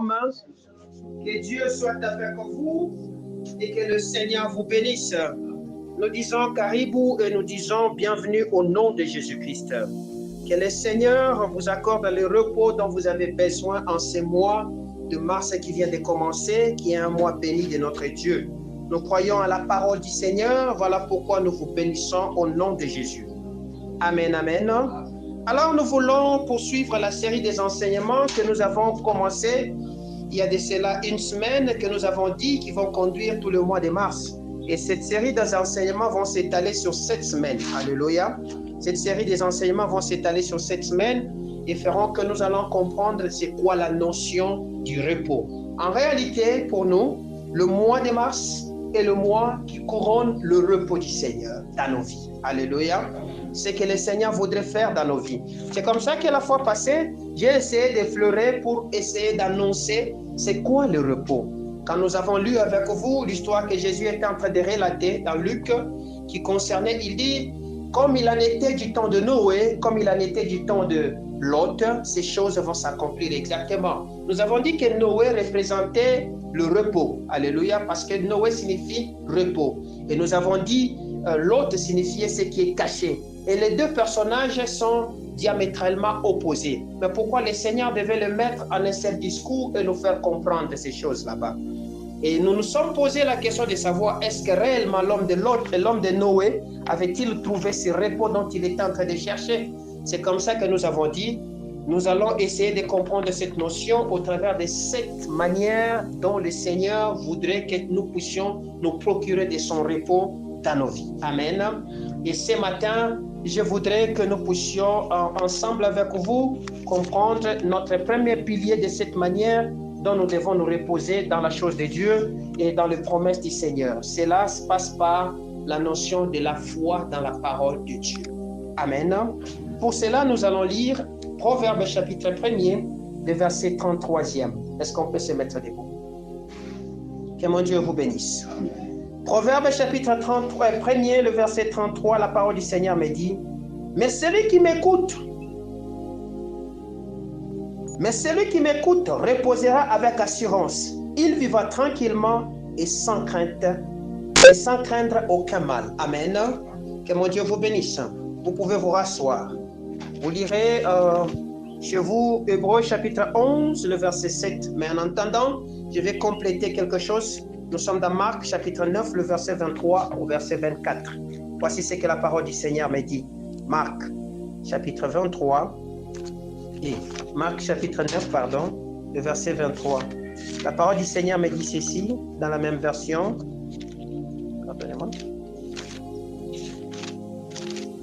Shalom. Que Dieu soit avec vous et que le Seigneur vous bénisse. Nous disons Caribou et nous disons bienvenue au nom de Jésus-Christ. Que le Seigneur vous accorde le repos dont vous avez besoin en ce mois de mars qui vient de commencer, qui est un mois béni de notre Dieu. Nous croyons à la parole du Seigneur, voilà pourquoi nous vous bénissons au nom de Jésus. Amen, amen. Alors nous voulons poursuivre la série des enseignements que nous avons commencé il y a de cela une semaine, que nous avons dit qu'ils vont conduire tout le mois de mars. Et cette série des enseignements vont s'étaler sur 7 semaines. Alléluia. Cette série des enseignements vont s'étaler sur 7 semaines et feront que nous allons comprendre c'est quoi la notion du repos. En réalité, pour nous, le mois de mars est le mois qui couronne le repos du Seigneur dans nos vies. Alléluia. C'est ce que le Seigneur voudrait faire dans nos vies. C'est comme ça que la fois passée, j'ai essayé d'effleurer pour essayer d'annoncer c'est quoi le repos. Quand nous avons lu avec vous l'histoire que Jésus était en train de relater dans Luc, qui concernait, il dit, comme il en était du temps de Noé, comme il en était du temps de Lot, ces choses vont s'accomplir exactement. Nous avons dit que Noé représentait le repos. Alléluia, parce que Noé signifie repos. Et nous avons dit, Lot signifiait ce qui est caché. Et les deux personnages sont diamétralement opposés. Mais pourquoi le Seigneur devait le mettre en un seul discours et nous faire comprendre ces choses là-bas? Et nous nous sommes posé la question de savoir est-ce que réellement l'homme de Lot et l'homme de Noé avait-il trouvé ce repos dont il était en train de chercher? C'est comme ça que nous avons dit, nous allons essayer de comprendre cette notion au travers de cette manière dont le Seigneur voudrait que nous puissions nous procurer de son repos dans nos vies. Amen. Et ce matin, je voudrais que nous puissions ensemble avec vous comprendre notre premier pilier de cette manière dont nous devons nous reposer dans la chose de Dieu et dans les promesses du Seigneur. Cela se passe par la notion de la foi dans la parole de Dieu. Amen. Pour cela, nous allons lire Proverbe chapitre 1er, le verset 33e. Est-ce qu'on peut se mettre debout? Que mon Dieu vous bénisse. Proverbe chapitre 33, 1er, le verset 33, la parole du Seigneur me dit, mais celui qui m'écoute reposera avec assurance. Il vivra tranquillement et sans craindre aucun mal. Amen. Que mon Dieu vous bénisse. Vous pouvez vous rasseoir. Vous lirez chez vous Hébreux chapitre 11, le verset 7. Mais en attendant, je vais compléter quelque chose. Nous sommes dans Marc chapitre 9, le verset 23 au verset 24. Voici ce que la parole du Seigneur me dit. Marc chapitre 23 et Marc chapitre 9, le verset 23. La parole du Seigneur me dit ceci dans la même version. Pardonnez-moi.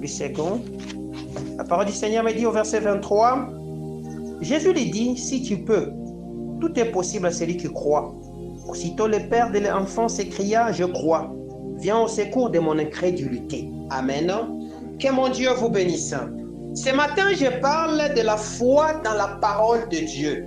8 secondes. La parole du Seigneur me dit au verset 23. Jésus lui dit, si tu peux, tout est possible à celui qui croit. Aussitôt le père de l'enfant s'écria, je crois. Viens au secours de mon incrédulité. Amen. Que mon Dieu vous bénisse. Ce matin, je parle de la foi dans la parole de Dieu.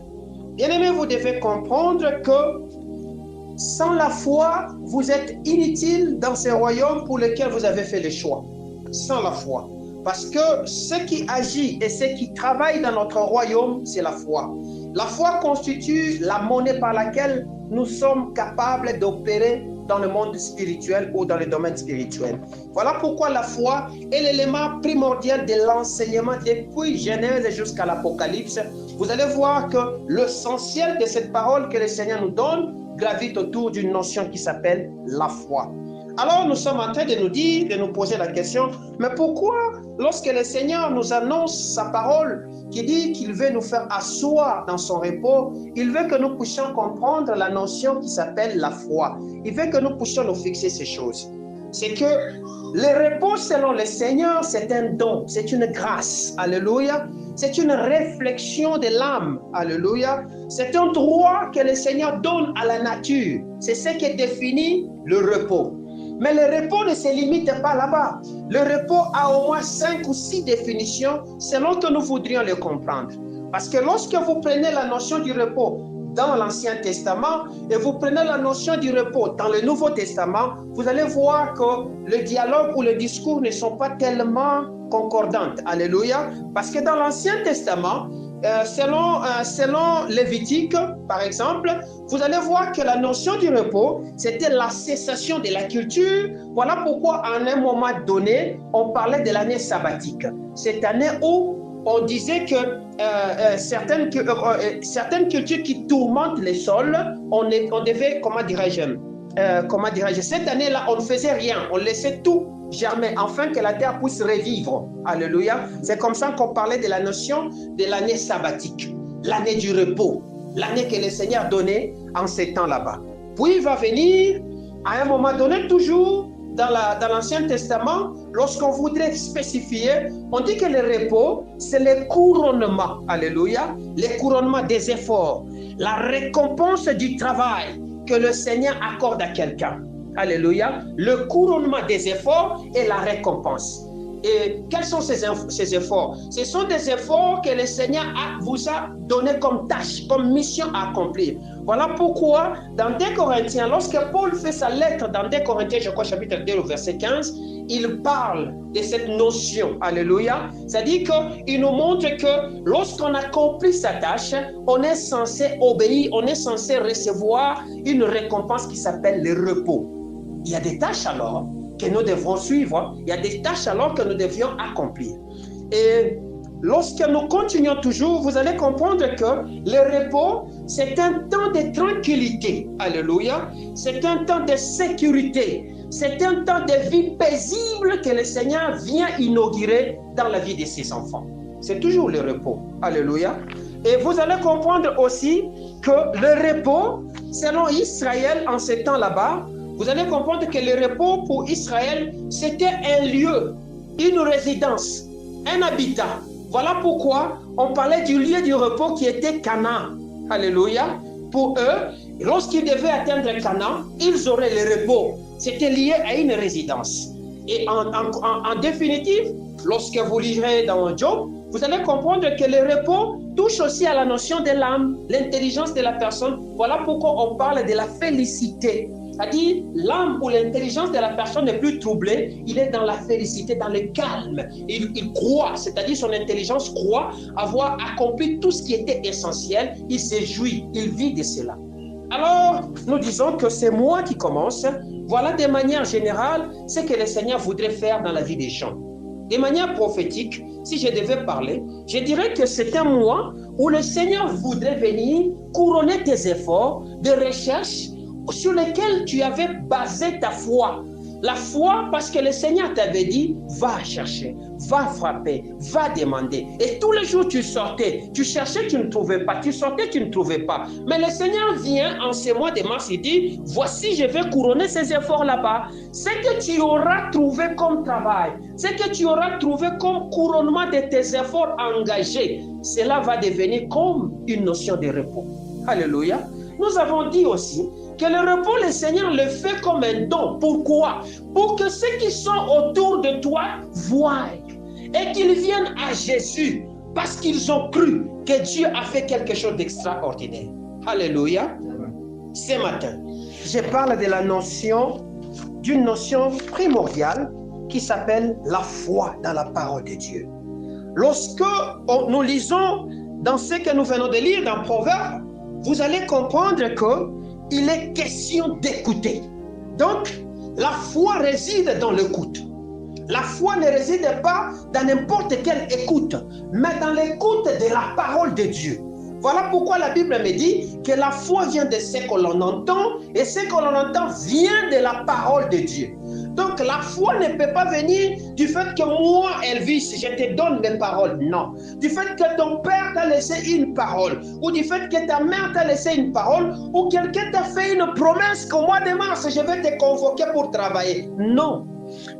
Bien-aimés, vous devez comprendre que sans la foi, vous êtes inutile dans ce royaume pour lequel vous avez fait le choix. Sans la foi. Parce que ce qui agit et ce qui travaille dans notre royaume, c'est la foi. La foi constitue la monnaie par laquelle nous sommes capables d'opérer dans le monde spirituel ou dans le domaine spirituel. Voilà pourquoi la foi est l'élément primordial de l'enseignement depuis Genèse jusqu'à l'Apocalypse. Vous allez voir que l'essentiel de cette parole que le Seigneur nous donne gravite autour d'une notion qui s'appelle la foi. Alors nous sommes en train de nous dire, de nous poser la question, mais pourquoi lorsque le Seigneur nous annonce sa parole qui dit qu'il veut nous faire asseoir dans son repos, il veut que nous puissions comprendre la notion qui s'appelle la foi. Il veut que nous puissions nous fixer ces choses. C'est que le repos selon le Seigneur, c'est un don, c'est une grâce. Alléluia. C'est une réflexion de l'âme. Alléluia. C'est un droit que le Seigneur donne à la nature. C'est ce qui définit le repos. Mais le repos ne se limite pas là-bas. Le repos a au moins 5 ou 6 définitions selon que nous voudrions le comprendre. Parce que lorsque vous prenez la notion du repos dans l'Ancien Testament et vous prenez la notion du repos dans le Nouveau Testament, vous allez voir que le dialogue ou le discours ne sont pas tellement concordantes. Alléluia. Parce que dans l'Ancien Testament, selon Lévitique, par exemple, vous allez voir que la notion du repos, c'était la cessation de la culture. Voilà pourquoi, à un moment donné, on parlait de l'année sabbatique. Cette année où on disait que certaines cultures qui tourmentent les sols, on devait, comment dirais-je, cette année-là, on ne faisait rien, on laissait tout germer, afin que la terre puisse revivre. Alléluia. C'est comme ça qu'on parlait de la notion de l'année sabbatique, l'année du repos, l'année que le Seigneur donnait en ces temps là-bas. Puis il va venir, à un moment donné, toujours dans l'Ancien Testament, lorsqu'on voudrait spécifier, on dit que le repos, c'est le couronnement, alléluia, le couronnement des efforts, la récompense du travail que le Seigneur accorde à quelqu'un. Alléluia. Le couronnement des efforts et la récompense. Et quels sont ces efforts? Ce sont des efforts que le Seigneur vous a donnés comme tâche, comme mission à accomplir. Voilà pourquoi, dans 2 Corinthiens, lorsque Paul fait sa lettre dans 2 Corinthiens, je crois, chapitre 2, verset 15, il parle de cette notion. Alléluia. C'est-à-dire qu'il nous montre que lorsqu'on accomplit sa tâche, on est censé obéir, on est censé recevoir une récompense qui s'appelle le repos. Il y a des tâches alors que nous devrons suivre, il y a des tâches alors que nous devions accomplir. Et lorsque nous continuons toujours, vous allez comprendre que le repos, c'est un temps de tranquillité. Alléluia. C'est un temps de sécurité. C'est un temps de vie paisible que le Seigneur vient inaugurer dans la vie de ses enfants. C'est toujours le repos. Alléluia. Et vous allez comprendre aussi que le repos, selon Israël en ce temps là-bas, vous allez comprendre que le repos pour Israël, c'était un lieu, une résidence, un habitat. Voilà pourquoi on parlait du lieu du repos qui était Canaan. Alléluia. Pour eux, lorsqu'ils devaient atteindre Canaan, ils auraient le repos. C'était lié à une résidence. Et en définitive, lorsque vous lirez dans Job, vous allez comprendre que le repos touche aussi à la notion de l'âme, l'intelligence de la personne. Voilà pourquoi on parle de la félicité. C'est-à-dire, l'âme ou l'intelligence de la personne n'est plus troublée, il est dans la félicité, dans le calme. Il croit, c'est-à-dire son intelligence croit avoir accompli tout ce qui était essentiel, il se jouit, il vit de cela. Alors, nous disons que c'est moi qui commence. Voilà de manière générale ce que le Seigneur voudrait faire dans la vie des gens. De manière prophétique, si je devais parler, je dirais que c'est un mois où le Seigneur voudrait venir couronner tes efforts de recherche sur lesquels tu avais basé ta foi. La foi parce que le Seigneur t'avait dit, va chercher, va frapper, va demander. Et tous les jours tu sortais, tu cherchais, tu ne trouvais pas, tu sortais, tu ne trouvais pas. Mais le Seigneur vient en ce mois de mars, il dit, voici je vais couronner ces efforts là-bas. Ce que tu auras trouvé comme travail, ce que tu auras trouvé comme couronnement de tes efforts engagés, cela va devenir comme une notion de repos. Alléluia. Nous avons dit aussi que le repos, le Seigneur le fait comme un don. Pourquoi? Pour que ceux qui sont autour de toi voient et qu'ils viennent à Jésus parce qu'ils ont cru que Dieu a fait quelque chose d'extraordinaire. Alléluia. Ce matin, je parle de la notion, d'une notion primordiale qui s'appelle la foi dans la parole de Dieu. Lorsque nous lisons dans ce que nous venons de lire dans Proverbes, vous allez comprendre qu'il est question d'écouter. Donc, la foi réside dans l'écoute. La foi ne réside pas dans n'importe quelle écoute, mais dans l'écoute de la parole de Dieu. Voilà pourquoi la Bible me dit que la foi vient de ce que l'on entend, et ce que l'on entend vient de la parole de Dieu. Donc la foi ne peut pas venir du fait que moi, Elvis, je te donne des paroles. Non. Du fait que ton père t'a laissé une parole, ou du fait que ta mère t'a laissé une parole, ou quelqu'un t'a fait une promesse qu'au mois de mars, je vais te convoquer pour travailler. Non.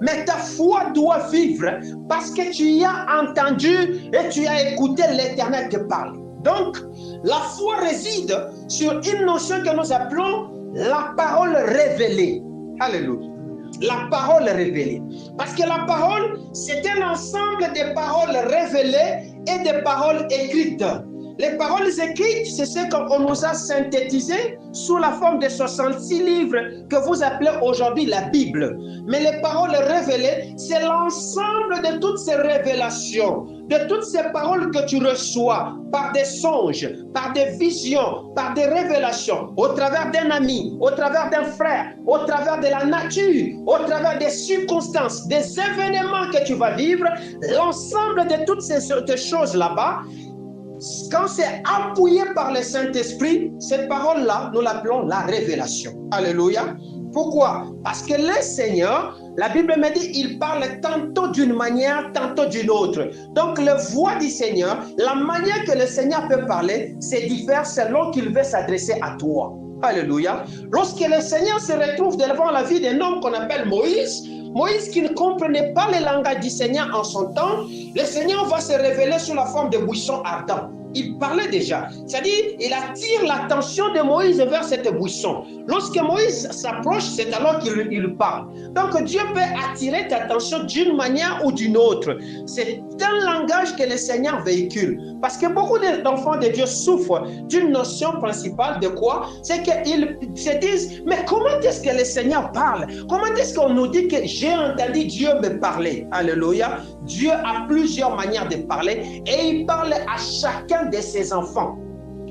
Mais ta foi doit vivre parce que tu y as entendu et tu as écouté l'Éternel te parler. Donc, la foi réside sur une notion que nous appelons la parole révélée. Alléluia. La parole révélée. Parce que la parole, c'est un ensemble de paroles révélées et de paroles écrites. Les paroles écrites, c'est ce qu'on nous a synthétisé sous la forme de 66 livres que vous appelez aujourd'hui la Bible. Mais les paroles révélées, c'est l'ensemble de toutes ces révélations, de toutes ces paroles que tu reçois par des songes, par des visions, par des révélations, au travers d'un ami, au travers d'un frère, au travers de la nature, au travers des circonstances, des événements que tu vas vivre, l'ensemble de toutes ces choses là-bas. Quand c'est appuyé par le Saint-Esprit, cette parole-là, nous l'appelons la révélation. Alléluia. Pourquoi? Parce que le Seigneur, la Bible me dit, il parle tantôt d'une manière, tantôt d'une autre. Donc, la voix du Seigneur, la manière que le Seigneur peut parler, c'est différent selon qu'il veut s'adresser à toi. Alléluia. Lorsque le Seigneur se retrouve devant la vie d'un homme qu'on appelle Moïse, Moïse qui ne comprenait pas le langage du Seigneur en son temps, le Seigneur va se révéler sous la forme de buisson ardent. Il parlait déjà. C'est-à-dire, il attire l'attention de Moïse vers cette buisson. Lorsque Moïse s'approche, c'est alors qu'il parle. Donc, Dieu peut attirer ta attention d'une manière ou d'une autre. C'est un langage que le Seigneur véhicule. Parce que beaucoup d'enfants de Dieu souffrent d'une notion principale de quoi? C'est qu'ils se disent, mais comment est-ce que le Seigneur parle? Comment est-ce qu'on nous dit que j'ai entendu Dieu me parler? Alléluia. Dieu a plusieurs manières de parler et il parle à chacun de ses enfants.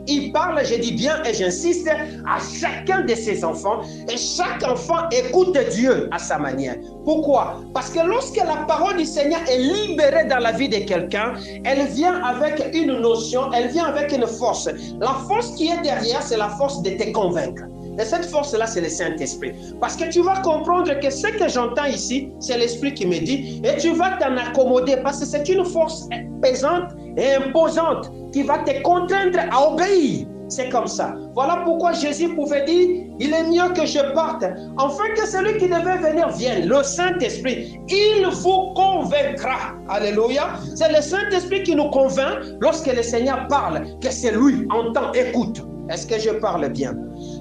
Il parle, je dis bien et j'insiste, à chacun de ses enfants et chaque enfant écoute Dieu à sa manière. Pourquoi? Parce que lorsque la parole du Seigneur est libérée dans la vie de quelqu'un, elle vient avec une notion, elle vient avec une force. La force qui est derrière, c'est la force de te convaincre. Et cette force-là, c'est le Saint-Esprit. Parce que tu vas comprendre que ce que j'entends ici, c'est l'Esprit qui me dit, et tu vas t'en accommoder parce que c'est une force pesante et imposante qui va te contraindre à obéir. C'est comme ça. Voilà pourquoi Jésus pouvait dire, il est mieux que je parte, afin que celui qui devait venir vienne, le Saint-Esprit. Il vous convaincra. Alléluia. C'est le Saint-Esprit qui nous convainc lorsque le Seigneur parle, que c'est lui, entend, écoute. Est-ce que je parle bien?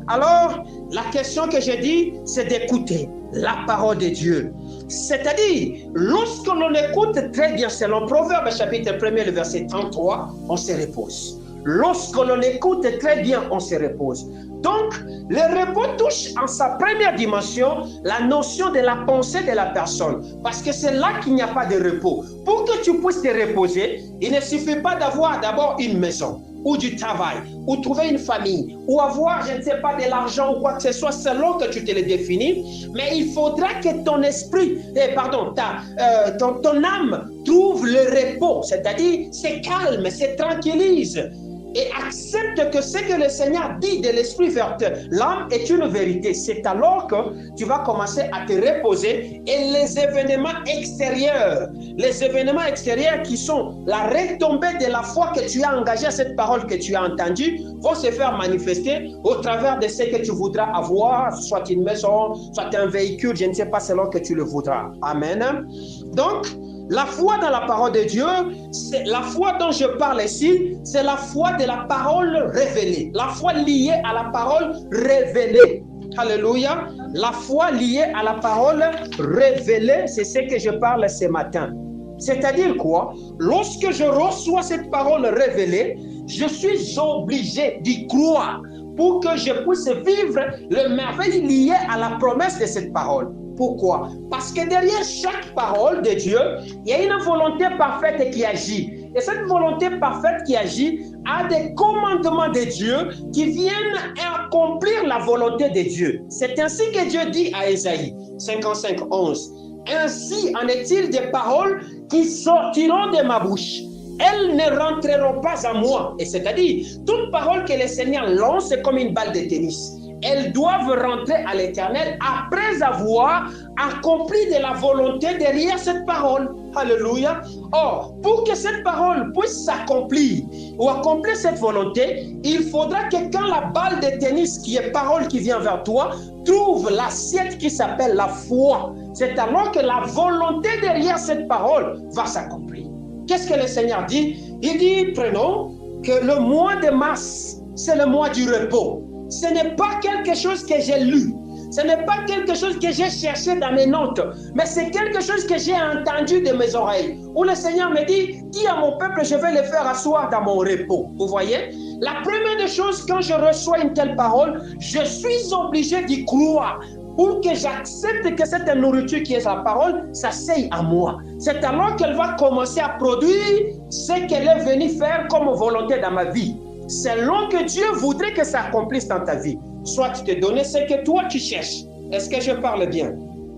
Alors, la question que j'ai dit, c'est d'écouter la parole de Dieu. C'est-à-dire, lorsque l'on écoute très bien, selon Proverbe chapitre 1er, le verset 33, on se repose. Lorsque l'on écoute très bien, on se repose. Donc, le repos touche en sa première dimension la notion de la pensée de la personne. Parce que c'est là qu'il n'y a pas de repos. Pour que tu puisses te reposer, il ne suffit pas d'avoir d'abord une maison ou du travail, ou trouver une famille, ou avoir, je ne sais pas, de l'argent ou quoi que ce soit, selon que tu te le définis, mais il faudra que ton esprit, ton âme trouve le repos, c'est-à-dire se calme, se tranquillise, et accepte que ce que le Seigneur dit de l'esprit vers l'âme est une vérité. C'est alors que tu vas commencer à te reposer et les événements extérieurs qui sont la retombée de la foi que tu as engagée à cette parole que tu as entendue vont se faire manifester au travers de ce que tu voudras avoir, soit une maison, soit un véhicule, je ne sais pas, selon que tu le voudras. Amen. Donc, la foi dans la parole de Dieu, c'est la foi dont je parle ici, c'est la foi de la parole révélée. La foi liée à la parole révélée. Alléluia. La foi liée à la parole révélée, c'est ce que je parle ce matin. C'est-à-dire quoi? Lorsque je reçois cette parole révélée, je suis obligé d'y croire pour que je puisse vivre le merveille lié à la promesse de cette parole. Pourquoi? Parce que derrière chaque parole de Dieu, il y a une volonté parfaite qui agit. Et cette volonté parfaite qui agit a des commandements de Dieu qui viennent accomplir la volonté de Dieu. C'est ainsi que Dieu dit à Ésaïe 55, 11. Ainsi en est-il des paroles qui sortiront de ma bouche. Elles ne rentreront pas à moi. Et c'est-à-dire, toute parole que le Seigneur lance, c'est comme une balle de tennis. Elles doivent rentrer à l'Éternel après avoir accompli de la volonté derrière cette parole. Alléluia. Or, pour que cette parole puisse s'accomplir ou accomplir cette volonté, il faudra que quand la balle de tennis, qui est parole qui vient vers toi, trouve l'assiette qui s'appelle la foi. C'est alors que la volonté derrière cette parole va s'accomplir. Qu'est-ce que le Seigneur dit? Il dit, prenons que le mois de mars, c'est le mois du repos. Ce n'est pas quelque chose que j'ai lu. Ce n'est pas quelque chose que j'ai cherché dans mes notes, mais c'est quelque chose que j'ai entendu de mes oreilles. Où le Seigneur me dit, dis à mon peuple, je vais les faire asseoir dans mon repos. Vous voyez? La première des choses, quand je reçois une telle parole, je suis obligé d'y croire. Pour que j'accepte que cette nourriture qui est la parole, ça s'aille à moi. C'est alors qu'elle va commencer à produire ce qu'elle est venue faire comme volonté dans ma vie. Selon que Dieu voudrait que ça accomplisse dans ta vie. Soit tu te donnes ce que toi tu cherches. Est-ce que je parle bien?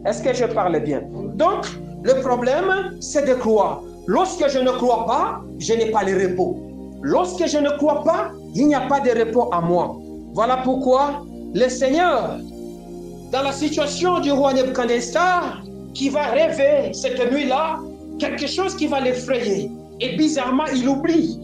Est-ce que je parle bien? Donc, le problème, c'est de croire. Lorsque je ne crois pas, je n'ai pas le repos. Lorsque je ne crois pas, il n'y a pas de repos à moi. Voilà pourquoi le Seigneur, dans la situation du roi Nebuchadnezzar, qui va rêver cette nuit-là, quelque chose qui va l'effrayer. Et bizarrement, il oublie.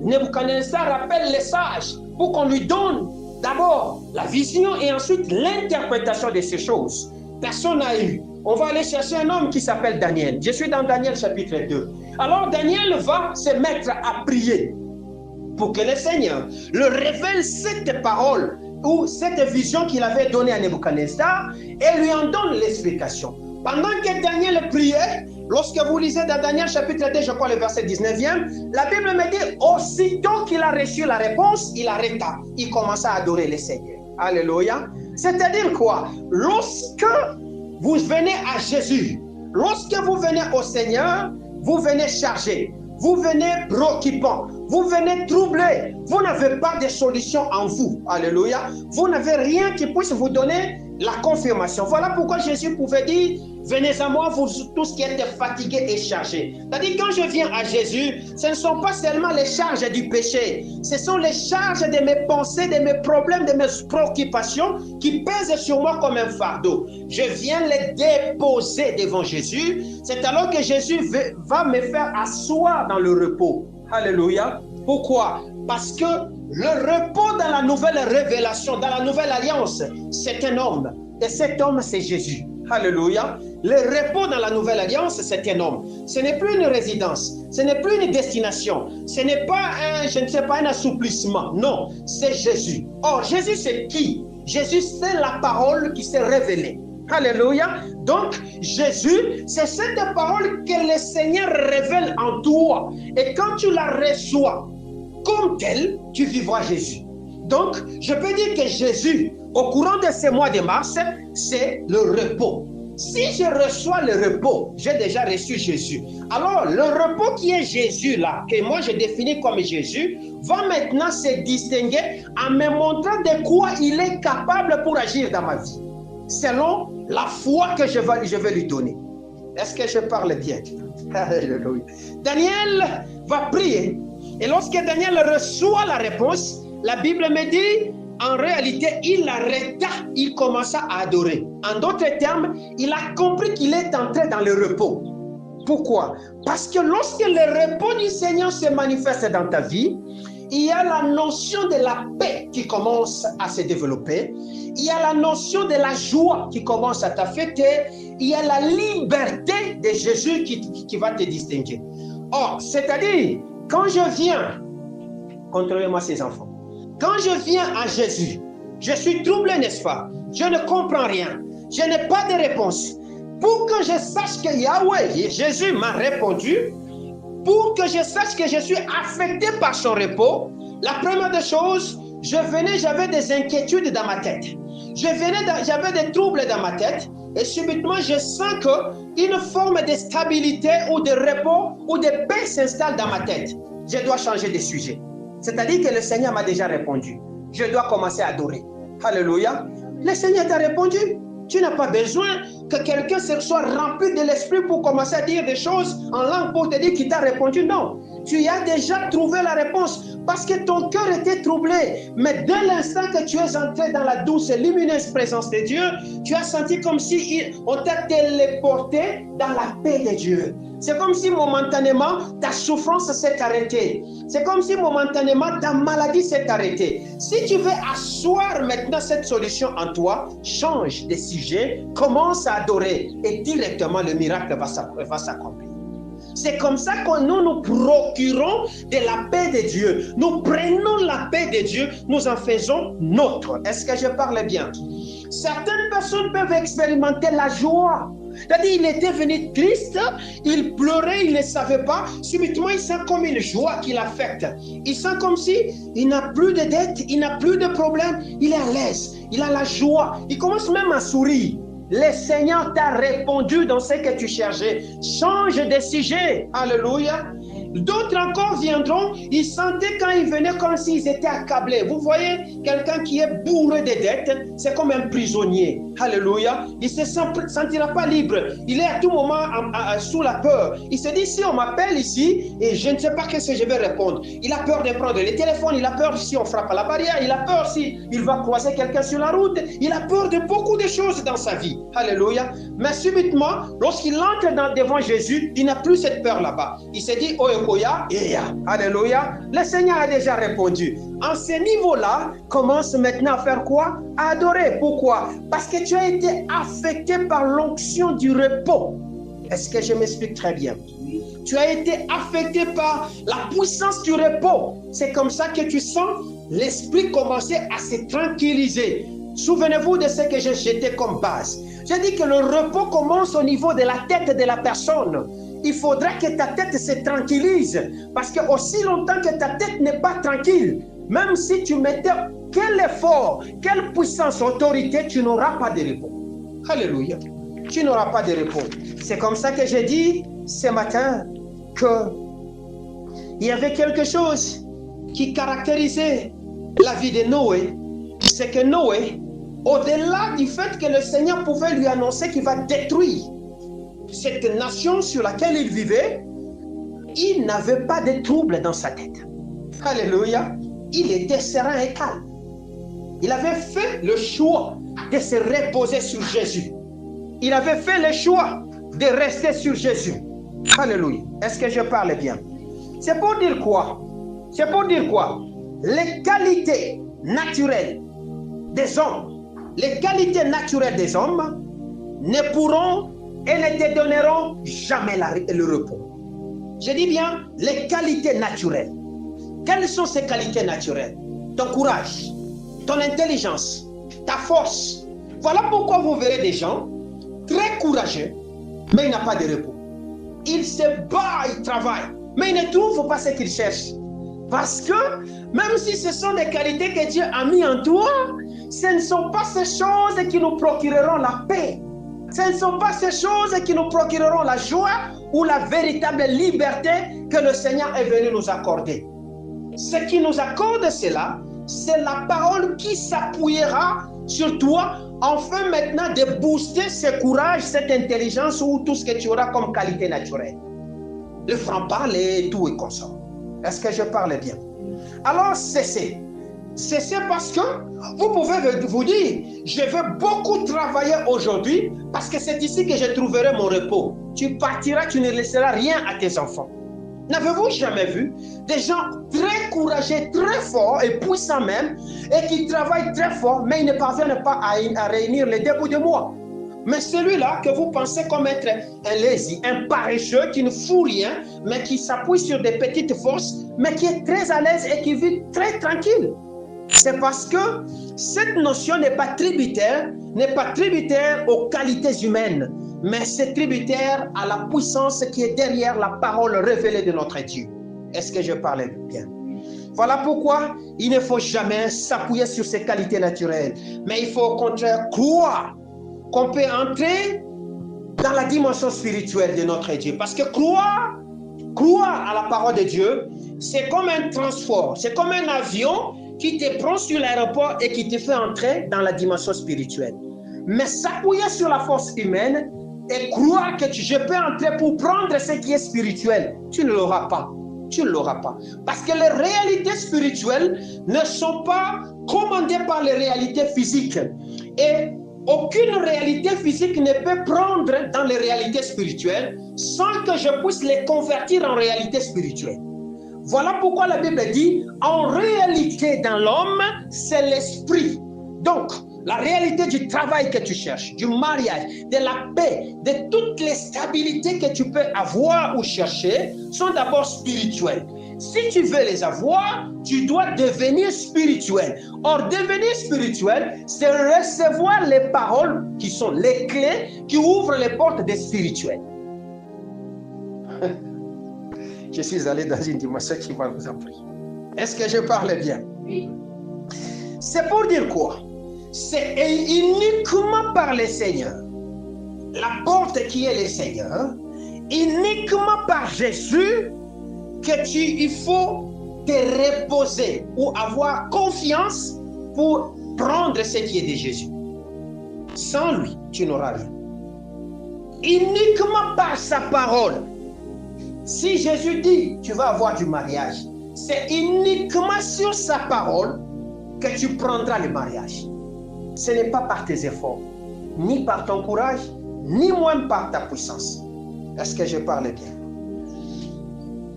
Nebuchadnezzar appelle les sages pour qu'on lui donne d'abord la vision et ensuite l'interprétation de ces choses. Personne n'a eu. On va aller chercher un homme qui s'appelle Daniel. Je suis dans Daniel chapitre 2. Alors Daniel va se mettre à prier pour que le Seigneur le révèle cette parole ou cette vision qu'il avait donnée à Nebuchadnezzar et lui en donne l'explication. Pendant que Daniel priait, lorsque vous lisez dans Daniel chapitre 2, je crois le verset 19e, la Bible me dit, aussitôt qu'il a reçu la réponse, il arrêta. Il commença à adorer le Seigneur. Alléluia. C'est-à-dire quoi? Lorsque vous venez à Jésus, lorsque vous venez au Seigneur, vous venez chargé, vous venez préoccupant, vous venez troublé, vous n'avez pas de solution en vous. Alléluia. Vous n'avez rien qui puisse vous donner la confirmation. Voilà pourquoi Jésus pouvait dire, venez à moi, vous tous qui êtes fatigués et chargés. C'est-à-dire, quand je viens à Jésus, ce ne sont pas seulement les charges du péché, ce sont les charges de mes pensées, de mes problèmes, de mes préoccupations qui pèsent sur moi comme un fardeau. Je viens les déposer devant Jésus. C'est alors que Jésus va me faire asseoir dans le repos. Alléluia. Pourquoi? Parce que le repos dans la nouvelle révélation, dans la nouvelle alliance, c'est un homme. Et cet homme, c'est Jésus. Alléluia. Le repos dans la nouvelle alliance, c'est un homme. Ce n'est plus une résidence. Ce n'est plus une destination. Ce n'est pas un assouplissement. Non, c'est Jésus. Or, Jésus, c'est qui? Jésus, c'est la parole qui s'est révélée. Alléluia. Donc, Jésus, c'est cette parole que le Seigneur révèle en toi. Et quand tu la reçois comme telle, tu vivras Jésus. Donc, je peux dire que Jésus, au courant de ce mois de mars, c'est le repos. Si je reçois le repos, j'ai déjà reçu Jésus. Alors, le repos qui est Jésus là, que moi je définis comme Jésus, va maintenant se distinguer en me montrant de quoi il est capable pour agir dans ma vie. Selon la foi que je vais lui donner. Est-ce que je parle bien? Alléluia. Daniel va prier. Et lorsque Daniel reçoit la réponse, la Bible me dit, en réalité, il arrêta, il commença à adorer. En d'autres termes, il a compris qu'il est entré dans le repos. Pourquoi? Parce que lorsque le repos du Seigneur se manifeste dans ta vie, il y a la notion de la paix qui commence à se développer. Il y a la notion de la joie qui commence à t'affecter. Il y a la liberté de Jésus qui va te distinguer. Or, c'est-à-dire, quand je viens, contrôlez-moi ces enfants, quand je viens à Jésus, je suis troublé, n'est-ce pas? Je ne comprends rien. Je n'ai pas de réponse. Pour que je sache que Yahweh, Jésus m'a répondu, pour que je sache que je suis affecté par son repos, la première des choses, j'avais des inquiétudes dans ma tête. J'avais des troubles dans ma tête et subitement je sens qu'une forme de stabilité ou de repos ou de paix s'installe dans ma tête. Je dois changer de sujet. C'est-à-dire que le Seigneur m'a déjà répondu. Je dois commencer à adorer. Alléluia. Le Seigneur t'a répondu. Tu n'as pas besoin que quelqu'un soit rempli de l'esprit pour commencer à dire des choses en langue pour te dire qu'il t'a répondu. Non, tu as déjà trouvé la réponse parce que ton cœur était troublé. Mais dès l'instant que tu es entré dans la douce et lumineuse présence de Dieu, tu as senti comme si on t'a téléporté dans la paix de Dieu. C'est comme si momentanément ta souffrance s'est arrêtée. C'est comme si momentanément ta maladie s'est arrêtée. Si tu veux asseoir maintenant cette solution en toi, change de sujet, commence à adorer et directement le miracle va s'accomplir. C'est comme ça que nous procurons de la paix de Dieu. Nous prenons la paix de Dieu, nous en faisons nôtre. Est-ce que je parle bien? Certaines personnes peuvent expérimenter la joie. C'est-à-dire, il était venu triste, il pleurait, il ne savait pas. Subitement, il sent comme une joie qui l'affecte. Il sent comme si il n'a plus de dettes, il n'a plus de problèmes, il est à l'aise, il a la joie. Il commence même à sourire. Le Seigneur t'a répondu dans ce que tu cherchais. Change de sujet. Alléluia. D'autres encore viendront, ils sentaient quand ils venaient comme s'ils étaient accablés. Vous voyez, quelqu'un qui est bourré de dettes, c'est comme un prisonnier. Alléluia. Il ne se sentira pas libre. Il est à tout moment sous la peur. Il se dit, si on m'appelle ici, et je ne sais pas qu'est-ce que je vais répondre. Il a peur de prendre le téléphone, il a peur si on frappe à la barrière, il a peur si il va croiser quelqu'un sur la route. Il a peur de beaucoup de choses dans sa vie. Alléluia. Mais subitement, lorsqu'il entre devant Jésus, il n'a plus cette peur là-bas. Il se dit, oh, alléluia. Le Seigneur a déjà répondu. En ce niveau-là, commence maintenant à faire quoi? À adorer. Pourquoi? Parce que tu as été affecté par l'onction du repos. Est-ce que je m'explique très bien? Tu as été affecté par la puissance du repos. C'est comme ça que tu sens l'esprit commencer à se tranquilliser. Souvenez-vous de ce que j'ai jeté comme base. J'ai dit que le repos commence au niveau de la tête de la personne. Il faudra que ta tête se tranquillise. Parce que aussi longtemps que ta tête n'est pas tranquille, même si tu mettais quel effort, quelle puissance, autorité, tu n'auras pas de repos. Alléluia. Tu n'auras pas de repos. C'est comme ça que j'ai dit ce matin qu'il y avait quelque chose qui caractérisait la vie de Noé. C'est que Noé, au-delà du fait que le Seigneur pouvait lui annoncer qu'il va détruire cette nation sur laquelle il vivait, il n'avait pas de trouble dans sa tête. Alléluia. Il était serein et calme. Il avait fait le choix de se reposer sur Jésus. Il avait fait le choix de rester sur Jésus. Alléluia. Est-ce que je parle bien? C'est pour dire quoi? C'est pour dire quoi? Les qualités naturelles des hommes, les qualités naturelles des hommes ne pourront et ne te donneront jamais le repos. Je dis bien les qualités naturelles. Quelles sont ces qualités naturelles? Ton courage, ton intelligence, ta force. Voilà pourquoi vous verrez des gens très courageux, mais il n'a pas de repos. Il se bat, il travaille, mais il ne trouve pas ce qu'il cherche. Parce que même si ce sont des qualités que Dieu a mis en toi, ce ne sont pas ces choses qui nous procureront la paix. Ce ne sont pas ces choses qui nous procureront la joie ou la véritable liberté que le Seigneur est venu nous accorder. Ce qui nous accorde cela, c'est la parole qui s'appuiera sur toi afin maintenant de booster ce courage, cette intelligence ou tout ce que tu auras comme qualité naturelle. Le franc-parler, tout et consort. Est-ce que je parle bien? Alors cessez. Cessez parce que vous pouvez vous dire, je veux beaucoup travailler aujourd'hui parce que c'est ici que je trouverai mon repos. Tu partiras, tu ne laisseras rien à tes enfants. N'avez-vous jamais vu des gens très courageux, très forts et puissants même, et qui travaillent très fort, mais ils ne parviennent pas à réunir les débuts de mois? Mais celui-là que vous pensez comme être un lazy, un paresseux qui ne fout rien, mais qui s'appuie sur des petites forces, mais qui est très à l'aise et qui vit très tranquille. C'est parce que cette notion n'est pas tributaire aux qualités humaines, mais c'est tributaire à la puissance qui est derrière la parole révélée de notre Dieu. Est-ce que je parle bien? Voilà pourquoi il ne faut jamais s'appuyer sur ses qualités naturelles, mais il faut au contraire croire qu'on peut entrer dans la dimension spirituelle de notre Dieu. Parce que croire à la parole de Dieu, c'est comme un transport, c'est comme un avion qui te prend sur l'aéroport et qui te fait entrer dans la dimension spirituelle. Mais s'appuyer sur la force humaine et croire que je peux entrer pour prendre ce qui est spirituel, tu ne l'auras pas. Tu ne l'auras pas. Parce que les réalités spirituelles ne sont pas commandées par les réalités physiques. Et aucune réalité physique ne peut prendre dans les réalités spirituelles sans que je puisse les convertir en réalité spirituelle. Voilà pourquoi la Bible dit, en réalité dans l'homme, c'est l'esprit. Donc, la réalité du travail que tu cherches, du mariage, de la paix, de toutes les stabilités que tu peux avoir ou chercher sont d'abord spirituelles. Si tu veux les avoir, tu dois devenir spirituel. Or, devenir spirituel, c'est recevoir les paroles qui sont les clés qui ouvrent les portes des spirituels. Je suis allé dans une dimension qui va vous appeler. Est-ce que je parle bien? Oui. C'est pour dire quoi? C'est uniquement par le Seigneur, la porte qui est le Seigneur, uniquement par Jésus que il faut te reposer ou avoir confiance pour prendre ce qui est de Jésus. Sans lui, tu n'auras rien. Uniquement par sa parole. Si Jésus dit tu vas avoir du mariage, c'est uniquement sur sa parole que tu prendras le mariage. Ce n'est pas par tes efforts, ni par ton courage, ni même par ta puissance. Est-ce que je parle bien?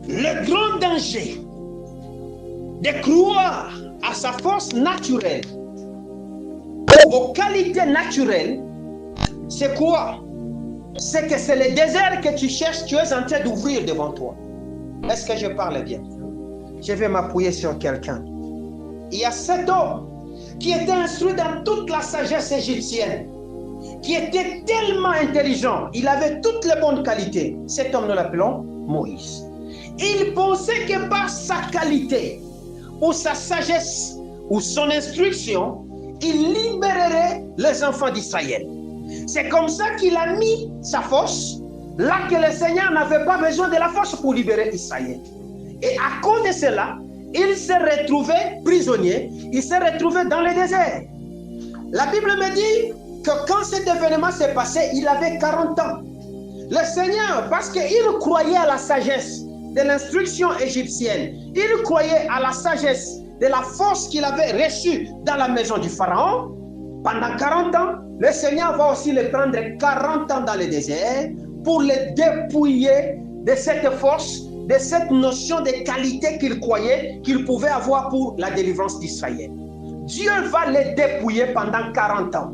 Le grand danger de croire à sa force naturelle, aux qualités naturelles, c'est quoi? C'est que c'est le désert que tu cherches, tu es en train d'ouvrir devant toi. Est-ce que je parle bien? Je vais m'appuyer sur quelqu'un. Il y a cet homme qui était instruit dans toute la sagesse égyptienne, qui était tellement intelligent, il avait toutes les bonnes qualités. Cet homme, nous l'appelons Moïse. Il pensait que par sa qualité, ou sa sagesse, ou son instruction, il libérerait les enfants d'Israël. C'est comme ça qu'il a mis sa force, là que le Seigneur n'avait pas besoin de la force pour libérer Israël. Et à cause de cela, il s'est retrouvé prisonnier, il s'est retrouvé dans le désert. La Bible me dit que quand cet événement s'est passé, il avait 40 ans. Le Seigneur, parce qu'il croyait à la sagesse de l'instruction égyptienne, il croyait à la sagesse de la force qu'il avait reçue dans la maison du Pharaon, pendant 40 ans, le Seigneur va aussi le prendre 40 ans dans le désert pour le dépouiller de cette force, de cette notion de qualité qu'il croyait qu'il pouvait avoir pour la délivrance d'Israël. Dieu va le dépouiller pendant 40 ans.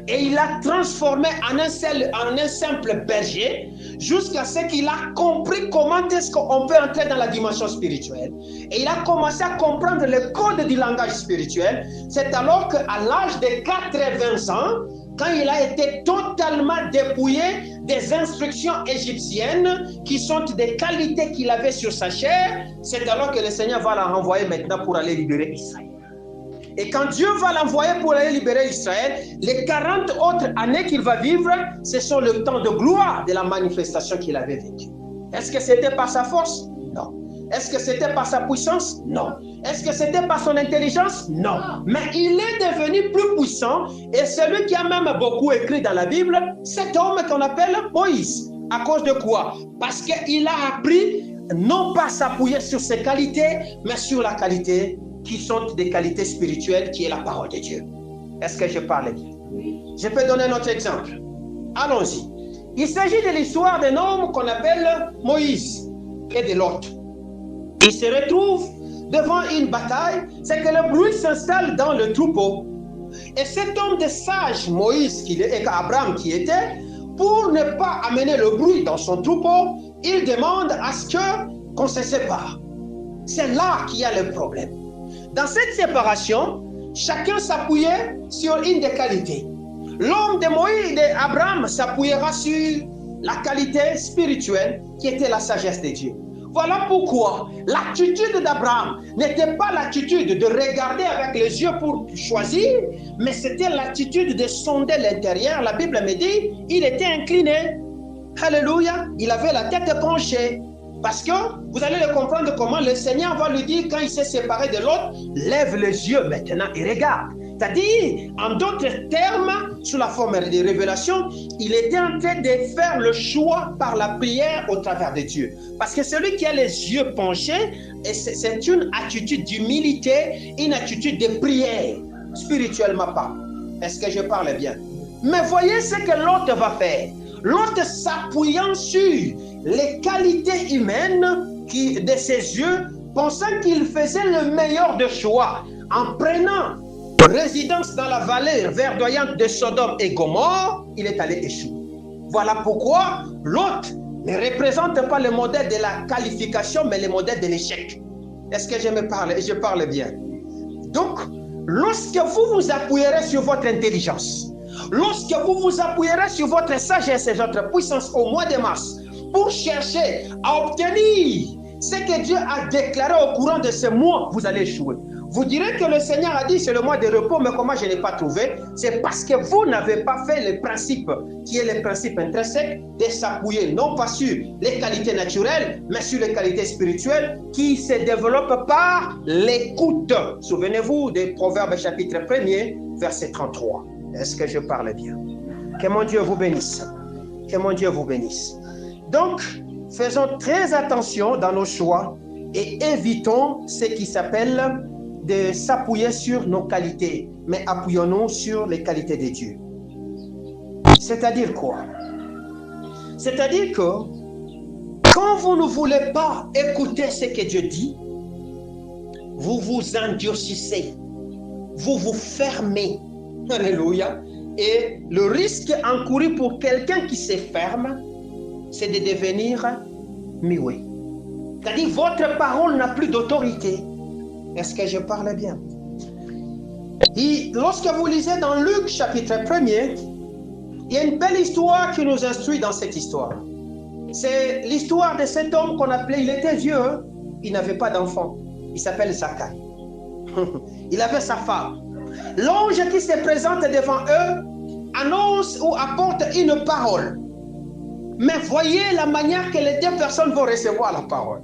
Et il l'a transformé en un simple berger jusqu'à ce qu'il a compris comment est-ce qu'on peut entrer dans la dimension spirituelle. Et il a commencé à comprendre le code du langage spirituel. C'est alors qu'à l'âge de 80 ans, quand il a été totalement dépouillé des instructions égyptiennes qui sont des qualités qu'il avait sur sa chair, c'est alors que le Seigneur va la renvoyer maintenant pour aller libérer Israël. Et quand Dieu va l'envoyer pour aller libérer Israël, les 40 autres années qu'il va vivre, ce sont le temps de gloire de la manifestation qu'il avait vécue. Est-ce que c'était par sa force? Non. Est-ce que c'était par sa puissance? Non. Est-ce que c'était par son intelligence? Non. Mais il est devenu plus puissant et celui qui a même beaucoup écrit dans la Bible, cet homme qu'on appelle Moïse. À cause de quoi? Parce qu'il a appris non pas s'appuyer sur ses qualités, mais sur la qualité qui sont des qualités spirituelles, qui est la parole de Dieu. Est-ce que je parle bien? Oui. Je peux donner un autre exemple. Allons-y. Il s'agit de l'histoire d'un homme qu'on appelle Moïse et de l'autre. Il se retrouve devant une bataille, c'est que le bruit s'installe dans le troupeau. Et cet homme de sage, Moïse et Abraham qui était, pour ne pas amener le bruit dans son troupeau, il demande à ce qu'on se sépare. C'est là qu'il y a le problème. Dans cette séparation, chacun s'appuyait sur une des qualités. L'homme de Moïse et d'Abraham s'appuiera sur la qualité spirituelle qui était la sagesse de Dieu. Voilà pourquoi l'attitude d'Abraham n'était pas l'attitude de regarder avec les yeux pour choisir, mais c'était l'attitude de sonder l'intérieur. La Bible me dit, il était incliné. Alléluia, il avait la tête penchée. Parce que vous allez le comprendre comment le Seigneur va lui dire quand il s'est séparé de l'autre, lève les yeux maintenant et regarde. C'est-à-dire, en d'autres termes, sous la forme de révélation, il était en train de faire le choix par la prière au travers de Dieu. Parce que celui qui a les yeux penchés, c'est une attitude d'humilité, une attitude de prière, spirituellement parlant. Est-ce que je parle bien? Mais voyez ce que l'autre va faire. L'autre s'appuyant sur les qualités humaines de ses yeux, pensant qu'il faisait le meilleur des choix, en prenant résidence dans la vallée verdoyante de Sodome et Gomorrhe, il est allé échouer. Voilà pourquoi Lot ne représente pas le modèle de la qualification, mais le modèle de l'échec. Est-ce que je parle bien? Donc, lorsque vous vous appuierez sur votre intelligence, lorsque vous vous appuierez sur votre sagesse et votre puissance au mois de mars pour chercher à obtenir ce que Dieu a déclaré au courant de ce mois, vous allez échouer. Vous direz que le Seigneur a dit c'est le mois de repos, mais comment je n'ai pas trouvé? C'est parce que vous n'avez pas fait le principe qui est le principe intrinsèque de s'appuyer non pas sur les qualités naturelles, mais sur les qualités spirituelles qui se développent par l'écoute. Souvenez-vous des Proverbes chapitre 1er, verset 33. Est-ce que je parle bien? Que mon Dieu vous bénisse. Que mon Dieu vous bénisse. Donc, faisons très attention dans nos choix et évitons ce qui s'appelle de s'appuyer sur nos qualités, mais appuyons-nous sur les qualités de Dieu. C'est-à-dire quoi? C'est-à-dire que quand vous ne voulez pas écouter ce que Dieu dit, vous vous endurcissez, vous vous fermez. Alléluia. Et le risque encouru pour quelqu'un qui se ferme, c'est de devenir muet. C'est-à-dire votre parole n'a plus d'autorité. Est-ce que je parle bien? Et lorsque vous lisez dans Luc chapitre 1er, il y a une belle histoire qui nous instruit dans cette histoire. C'est l'histoire de cet homme qu'on appelait, il était vieux, il n'avait pas d'enfant. Il s'appelle Zacharie. Il avait sa femme. L'ange qui se présente devant eux annonce ou apporte une parole. Mais voyez la manière que les deux personnes vont recevoir la parole.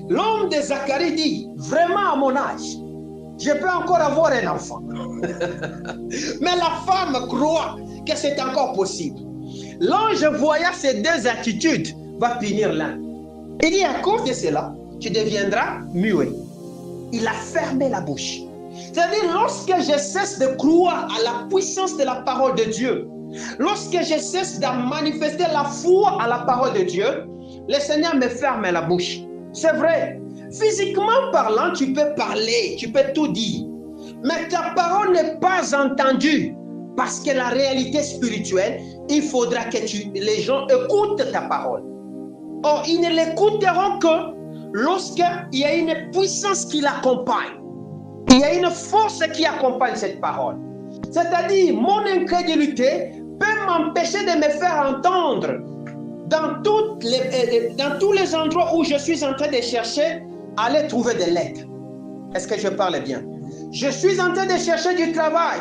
L'homme de Zacharie dit, vraiment à mon âge, je peux encore avoir un enfant. Mais la femme croit que c'est encore possible. L'ange, voyant ces deux attitudes, va punir l'un. Il dit, à cause de cela, tu deviendras muet. Il a fermé la bouche. C'est-à-dire, lorsque je cesse de croire à la puissance de la parole de Dieu, lorsque je cesse de manifester la foi à la parole de Dieu, le Seigneur me ferme la bouche. C'est vrai. Physiquement parlant, tu peux parler, tu peux tout dire. Mais ta parole n'est pas entendue. Parce que la réalité spirituelle, il faudra que les gens écoutent ta parole. Or, ils ne l'écouteront que lorsqu'il y a une puissance qui l'accompagne. Il y a une force qui accompagne cette parole. C'est-à-dire, mon incrédulité peut m'empêcher de me faire entendre dans tous les endroits où je suis en train de chercher à aller trouver de l'aide. Est-ce que je parle bien? Je suis en train de chercher du travail.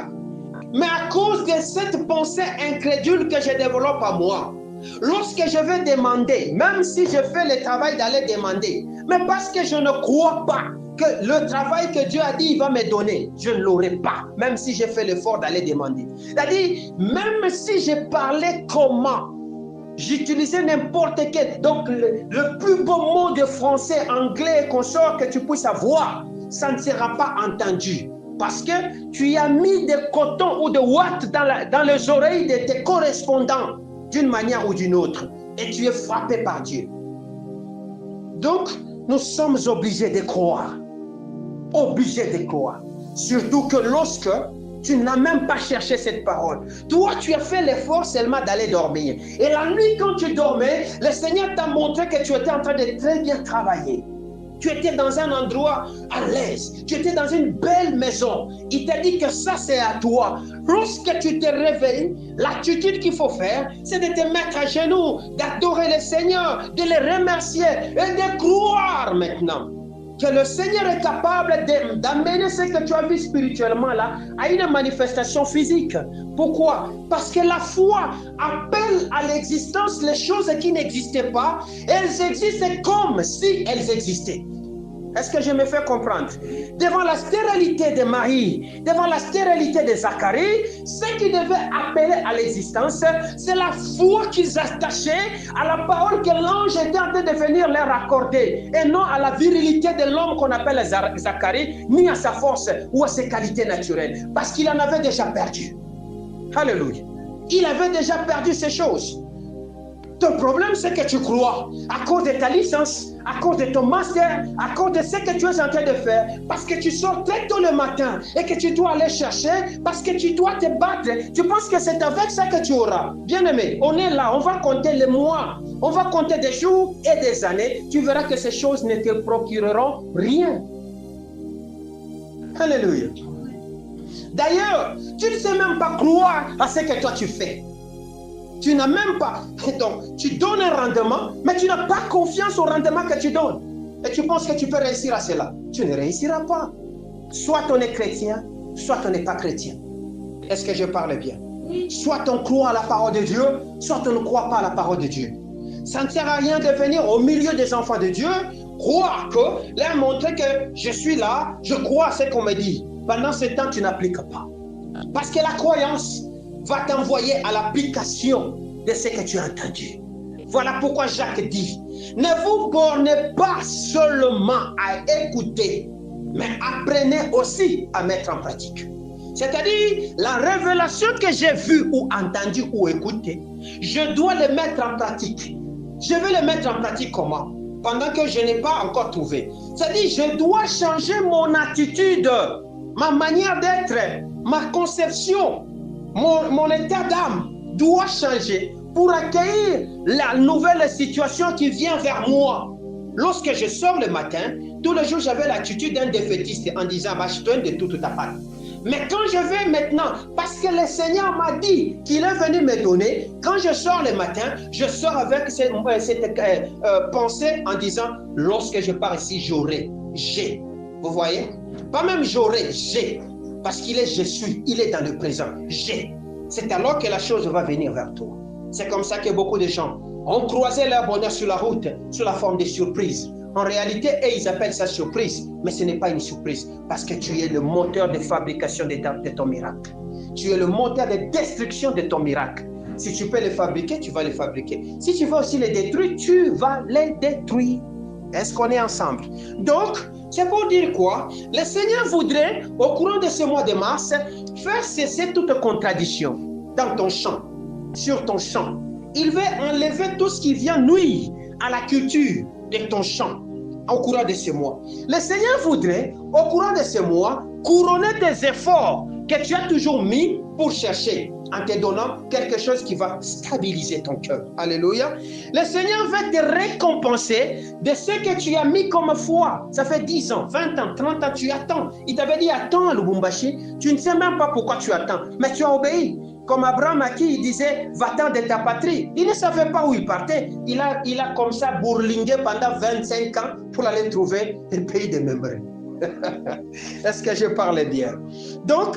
Mais à cause de cette pensée incrédule que je développe à moi, lorsque je vais demander, même si je fais le travail d'aller demander, mais parce que je ne crois pas que le travail que Dieu a dit il va me donner, je ne l'aurai pas, même si j'ai fait l'effort d'aller demander. C'est-à-dire, même si je parlais comment, j'utilisais n'importe quel, donc le plus beau mot de français, anglais, consort que tu puisses avoir, ça ne sera pas entendu. Parce que tu y as mis des cotons ou des watts dans les oreilles de tes correspondants d'une manière ou d'une autre. Et tu es frappé par Dieu. Donc, nous sommes obligés de croire. Obligés de croire. Surtout que lorsque tu n'as même pas cherché cette parole. Toi, tu as fait l'effort seulement d'aller dormir. Et la nuit, quand tu dormais, le Seigneur t'a montré que tu étais en train de très bien travailler. Tu étais dans un endroit à l'aise. Tu étais dans une belle maison. Il t'a dit que ça, c'est à toi. Lorsque tu te réveilles, l'attitude qu'il faut faire, c'est de te mettre à genoux, d'adorer le Seigneur, de le remercier et de croire maintenant que le Seigneur est capable d'amener ce que tu as vu spirituellement là à une manifestation physique. Pourquoi? Parce que la foi appelle à l'existence les choses qui n'existaient pas. Elles existent comme si elles existaient. Est-ce que je me fais comprendre? Devant la stérilité de Marie, devant la stérilité de Zacharie, ce qui devait appeler à l'existence, c'est la foi qu'ils attachaient à la parole que l'ange était en train de venir leur accorder, et non à la virilité de l'homme qu'on appelle Zacharie, ni à sa force ou à ses qualités naturelles, parce qu'il en avait déjà perdu. Alléluia. Il avait déjà perdu ces choses. Ton problème, c'est que tu crois à cause de ta licence, à cause de ton master, à cause de ce que tu es en train de faire, parce que tu sors très tôt le matin et que tu dois aller chercher, parce que tu dois te battre. Tu penses que c'est avec ça que tu auras. Bien-aimé, on est là, on va compter les mois, on va compter des jours et des années. Tu verras que ces choses ne te procureront rien. Alléluia. D'ailleurs, tu ne sais même pas croire à ce que toi tu fais. Tu n'as même pas. Donc, tu donnes un rendement, mais tu n'as pas confiance au rendement que tu donnes. Et tu penses que tu peux réussir à cela. Tu ne réussiras pas. Soit on est chrétien, soit on n'est pas chrétien. Est-ce que je parle bien? Soit on croit à la parole de Dieu, soit on ne croit pas à la parole de Dieu. Ça ne sert à rien de venir au milieu des enfants de Dieu, croire que, leur montrer que je suis là, je crois à ce qu'on me dit. Pendant ce temps, tu n'appliques pas. Parce que la croyance va t'envoyer à l'application de ce que tu as entendu. Voilà pourquoi Jacques dit, ne vous bornez pas seulement à écouter, mais apprenez aussi à mettre en pratique. C'est-à-dire, la révélation que j'ai vue ou entendue ou écoutée, je dois le mettre en pratique. Je vais le mettre en pratique comment? Pendant que je n'ai pas encore trouvé. C'est-à-dire, je dois changer mon attitude, ma manière d'être, ma conception, mon état d'âme doit changer pour accueillir la nouvelle situation qui vient vers moi. Lorsque je sors le matin, tous les jours, j'avais l'attitude d'un défaitiste en disant, je donne de toute ta part. Mais quand je vais maintenant, parce que le Seigneur m'a dit qu'il est venu me donner, quand je sors le matin, je sors avec cette pensée en disant, lorsque je pars ici, j'aurai, j'ai. Vous voyez? Pas même j'aurai, j'ai. Parce qu'il est je suis, il est dans le présent, j'ai. C'est alors que la chose va venir vers toi. C'est comme ça que beaucoup de gens ont croisé leur bonheur sur la route, sous la forme de surprises. En réalité, ils appellent ça surprise, mais ce n'est pas une surprise, parce que tu es le moteur de fabrication de ton miracle. Tu es le moteur de destruction de ton miracle. Si tu peux le fabriquer, tu vas le fabriquer. Si tu veux aussi le détruire, tu vas le détruire. Est-ce qu'on est ensemble? Donc, c'est pour dire quoi? Le Seigneur voudrait, au courant de ce mois de mars, faire cesser toute contradiction dans ton champ, sur ton champ. Il veut enlever tout ce qui vient nuire à la culture de ton champ au courant de ce mois. Le Seigneur voudrait, au courant de ce mois, couronner tes efforts que tu as toujours mis pour chercher, en te donnant quelque chose qui va stabiliser ton cœur. Alléluia. Le Seigneur va te récompenser de ce que tu as mis comme foi. Ça fait 10 ans, 20 ans, 30 ans, tu attends. Il t'avait dit, attends, Lubumbashi. Tu ne sais même pas pourquoi tu attends, mais tu as obéi. Comme Abraham à qui il disait, va-t'en de ta patrie. Il ne savait pas où il partait. Il a comme ça bourlingué pendant 25 ans pour aller trouver le pays des Mémorés. Est-ce que je parle bien? Donc,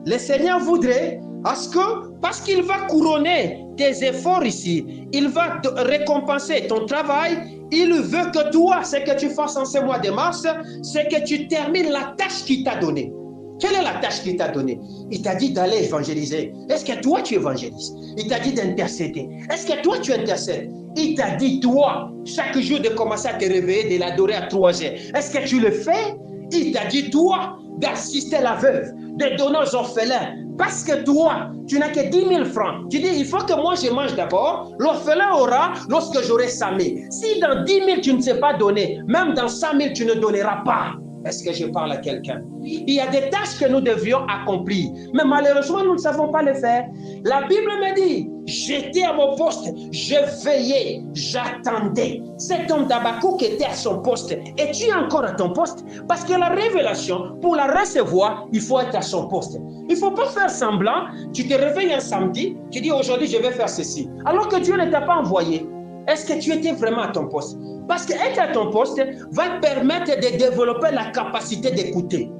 le Seigneur voudrait, parce qu'il va couronner tes efforts ici, il va te récompenser ton travail, il veut que toi, ce que tu fasses en ce mois de mars, c'est que tu termines la tâche qu'il t'a donnée. Quelle est la tâche qu'il t'a donnée? Il t'a dit d'aller évangéliser. Est-ce que toi, tu évangélises? Il t'a dit d'intercéder. Est-ce que toi, tu intercèdes? Il t'a dit, toi, chaque jour de commencer à te réveiller, de l'adorer à 3 heures. Est-ce que tu le fais? Il t'a dit, toi, d'assister la veuve, de donner aux orphelins. Parce que toi, tu n'as que 10 000 francs. Tu dis, il faut que moi, je mange d'abord. L'orphelin aura lorsque j'aurai 100 000. Si dans 10 000, tu ne sais pas donner, même dans 100 000, tu ne donneras pas. Est-ce que je parle à quelqu'un? Il y a des tâches que nous devions accomplir, mais malheureusement, nous ne savons pas le faire. La Bible me dit, j'étais à mon poste, je veillais, j'attendais. Cet homme d'Habakkuk était à son poste. Et tu es encore à ton poste? Parce que la révélation, pour la recevoir, il faut être à son poste. Il ne faut pas faire semblant. Tu te réveilles un samedi, tu dis aujourd'hui, je vais faire ceci. Alors que Dieu ne t'a pas envoyé. Est-ce que tu étais vraiment à ton poste? Parce qu'être à ton poste va te permettre de développer la capacité d'écouter.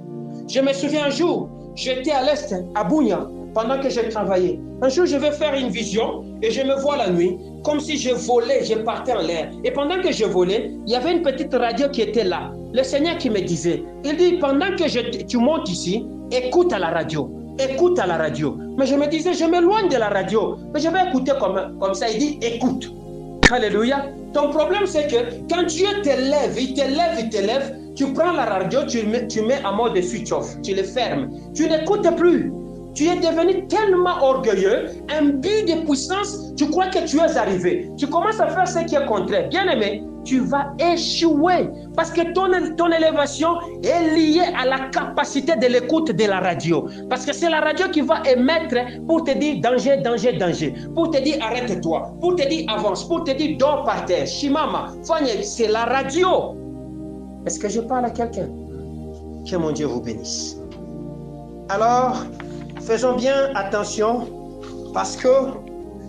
Je me souviens un jour, j'étais à l'Est, à Bunia, pendant que je travaillais. Un jour, je vais faire une vision et je me vois la nuit, comme si je volais, je partais en l'air. Et pendant que je volais, il y avait une petite radio qui était là. Le Seigneur qui me disait, il dit, pendant que tu montes ici, écoute à la radio. Écoute à la radio. Mais je me disais, je m'éloigne de la radio. Mais je vais écouter comme ça. Il dit, écoute. Alléluia. Ton problème, c'est que quand Dieu t'élève, il t'élève, tu prends la radio, tu mets en mode switch off, tu le fermes. Tu n'écoutes plus. Tu es devenu tellement orgueilleux, imbu de puissance, tu crois que tu es arrivé. Tu commences à faire ce qui est contraire. Bien-aimé, tu vas échouer parce que ton élévation est liée à la capacité de l'écoute de la radio. Parce que c'est la radio qui va émettre pour te dire danger, danger, danger. Pour te dire arrête-toi. Pour te dire avance. Pour te dire dors par terre. Shimama, Fanny, c'est la radio. Est-ce que je parle à quelqu'un? Que mon Dieu vous bénisse. Alors, faisons bien attention parce que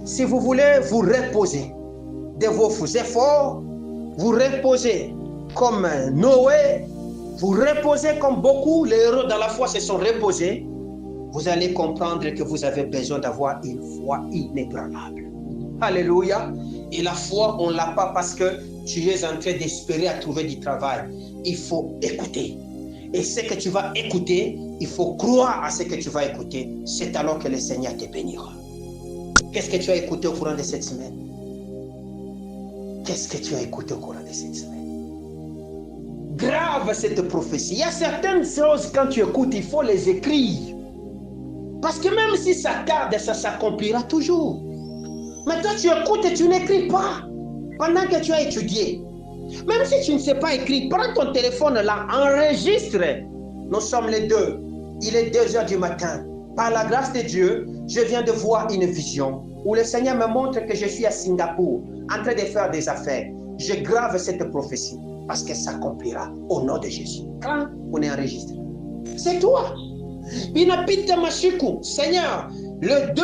si vous voulez vous reposer de vos efforts, vous reposez comme Noé, vous reposez comme beaucoup, les héros dans la foi se sont reposés, vous allez comprendre que vous avez besoin d'avoir une foi inébranlable. Alléluia. Et la foi, on ne l'a pas parce que tu es en train d'espérer à trouver du travail. Il faut écouter. Et ce que tu vas écouter, il faut croire à ce que tu vas écouter. C'est alors que le Seigneur te bénira. Qu'est-ce que tu as écouté au courant de cette semaine? Qu'est-ce que tu as écouté au courant de cette semaine? Grave cette prophétie. Il y a certaines choses, quand tu écoutes, il faut les écrire. Parce que même si ça tarde, ça s'accomplira toujours. Mais toi, tu écoutes et tu n'écris pas pendant que tu as étudié. Même si tu ne sais pas écrire, prends ton téléphone là, enregistre. Nous sommes les deux. Il est 2h du matin. Par la grâce de Dieu, je viens de voir une vision où le Seigneur me montre que je suis à Singapour en train de faire des affaires. Je grave cette prophétie parce que ça s'accomplira au nom de Jésus. Quand on est enregistré, c'est toi. Pinapita Mashiku, Seigneur, le 2,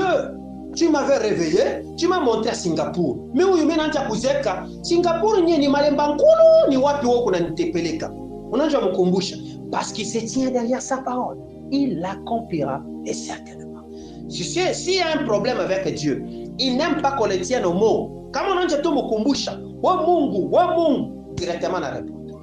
tu m'avais réveillé, tu m'as montré à Singapour. Mais où tu m'as kuzeka, Singapour ni malemba nkulu ni wapi wako na nitepeleka. Unajua mkumbusha parce qu'il se tient derrière sa parole. Il l'accomplira et certainement. S'il y a un problème avec Dieu, il n'aime pas qu'on le tienne au mot. Comme on a dit tout mkumbusha, wa Mungu, directement la répondre.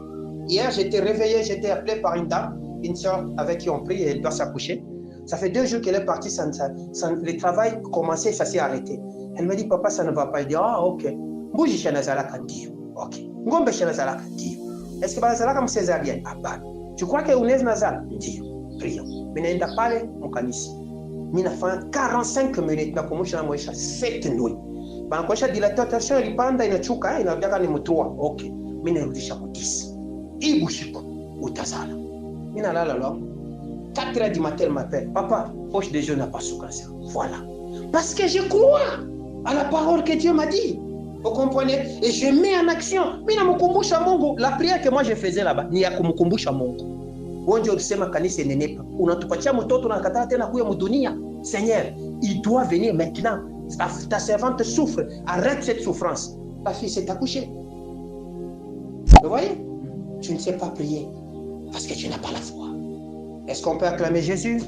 Hier, j'étais réveillé, j'étais appelé par une dame, une soeur avec qui on prie et elle doit s'accoucher. Ça fait 2 jours qu'elle est partie, le travail commençait, ça s'est arrêté. Elle me dit, papa, ça ne va pas. Elle dit, ah, ok. Bouge chez Nazala Kandir. Ok. Ngombe chez Nazala Kandir. Est-ce que Nazala comme césarienne? Ah, bah. Tu crois que Ounez Nazala? Dire. Prions. Mais n'a pas mon canisi. Mais n'a fait 45 minutes. N'a commencé à mourir 7 nuits. Pendant que j'ai dit la tentation, il panda, il a tchouka, il a bien gagné 3. Ok. Mais n'a dit 10. Il bouge pas. Ou Tazala. Mais n'a là. 4h du matin, elle m'appelle. Papa, poche de Dieu n'a pas sous cancer. Voilà. Parce que je crois à la parole que Dieu m'a dit. Vous comprenez? Et je mets en action. Mina mukumbusha Mungu. La prière que moi je faisais là-bas, ni ya kumukumbusha Mungu. Wonjo ulisema kanisa nenepa. Unatupatia mtoto na katana tena kuya mudunia. Seigneur, il doit venir maintenant. Ta servante souffre. Arrête cette souffrance. Ta fille s'est accouchée. Vous voyez? Tu ne sais pas prier parce que tu n'as pas la foi. Est-ce qu'on peut acclamer Jésus?